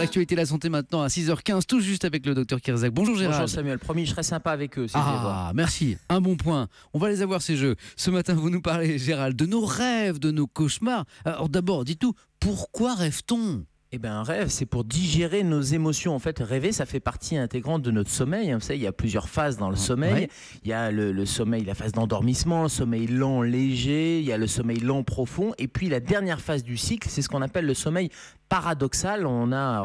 L'actualité de la santé maintenant à 6h15, tout juste avec le docteur Kirzac. Bonjour Gérald. Bonjour Samuel, promis, je serai sympa avec eux. Merci, un bon point. On va les avoir ces jeux. Ce matin, vous nous parlez, Gérald, de nos rêves, de nos cauchemars. Alors d'abord, dites-tout, pourquoi rêve-t-on ? Eh bien, un rêve, c'est pour digérer nos émotions. En fait, rêver, ça fait partie intégrante de notre sommeil. Vous savez, il y a plusieurs phases dans le sommeil. Ouais. Il y a le sommeil, la phase d'endormissement, le sommeil lent, léger. Il y a le sommeil lent, profond. Et puis, la dernière phase du cycle, c'est ce qu'on appelle le sommeil paradoxal.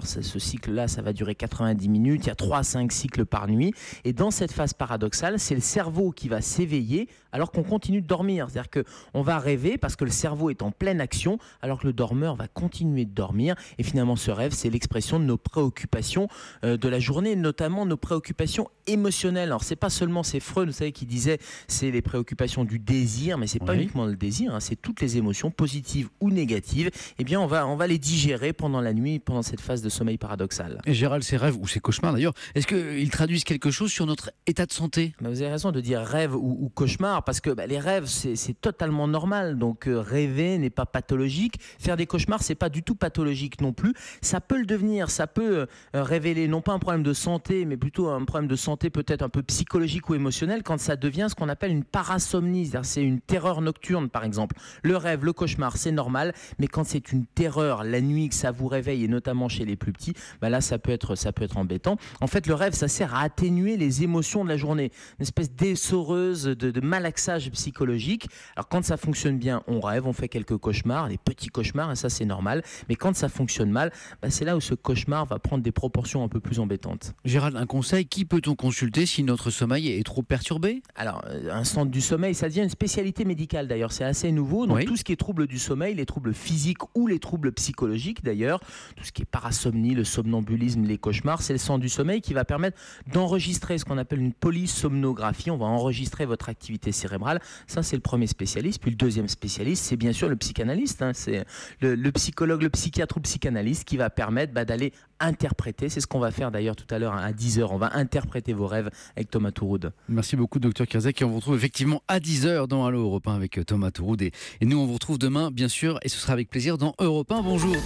Ce cycle-là, ça va durer 90 minutes. Il y a 3 à 5 cycles par nuit. Et dans cette phase paradoxale, c'est le cerveau qui va s'éveiller alors qu'on continue de dormir. C'est-à-dire qu'on va rêver parce que le cerveau est en pleine action alors que le dormeur va continuer de dormir. Et finalement, ce rêve, c'est l'expression de nos préoccupations de la journée, notamment nos préoccupations émotionnelles. Alors, c'est pas seulement ces Freud, vous savez, qui disait c'est les préoccupations du désir, mais c'est pas uniquement le désir, c'est toutes les émotions positives ou négatives. Eh bien, on va les digérer pendant la nuit, pendant cette phase de sommeil paradoxal. Et Gérald, ces rêves, ou ces cauchemars d'ailleurs, est-ce qu'ils traduisent quelque chose sur notre état de santé ? Vous avez raison de dire rêve ou cauchemar, parce que les rêves, c'est totalement normal. Donc, rêver n'est pas pathologique. Faire des cauchemars, c'est pas du tout pathologique non plus. Ça peut le devenir, ça peut révéler non pas un problème de santé, mais plutôt un problème de santé peut-être un peu psychologique ou émotionnel quand ça devient ce qu'on appelle une parasomnie, c'est-à-dire c'est une terreur nocturne par exemple. Le rêve, le cauchemar, c'est normal, mais quand c'est une terreur la nuit, que ça vous réveille, et notamment chez les plus petits, là ça peut être embêtant. En fait, le rêve, ça sert à atténuer les émotions de la journée, une espèce d'essoreuse de malaxage psychologique. Alors quand ça fonctionne bien, on rêve, on fait quelques cauchemars, des petits cauchemars, et ça c'est normal, mais quand ça fonctionne mal, c'est là où ce cauchemar va prendre des proportions un peu plus embêtantes. Gérald, un conseil, qui peut-on consulter si notre sommeil est trop perturbé ? Alors, un centre du sommeil, ça devient une spécialité médicale d'ailleurs, c'est assez nouveau. Donc tout ce qui est troubles du sommeil, les troubles physiques ou les troubles psychologiques d'ailleurs, tout ce qui est parasomnie, le somnambulisme, les cauchemars, c'est le centre du sommeil qui va permettre d'enregistrer ce qu'on appelle une polysomnographie. On va enregistrer votre activité cérébrale. Ça, c'est le premier spécialiste. Puis le deuxième spécialiste, c'est bien sûr le psychanalyste. C'est le psychologue, le psychiatre ou le psychanalyste qui va permettre d'aller interpréter. C'est ce qu'on va faire d'ailleurs tout à l'heure à 10h. On va interpréter vos rêves avec Thomas Touroud. Merci beaucoup, docteur Kirzac. Et on vous retrouve effectivement à 10h dans Allo Europe 1 avec Thomas Touroud. Et nous, on vous retrouve demain, bien sûr, et ce sera avec plaisir dans Europe 1. Bonjour.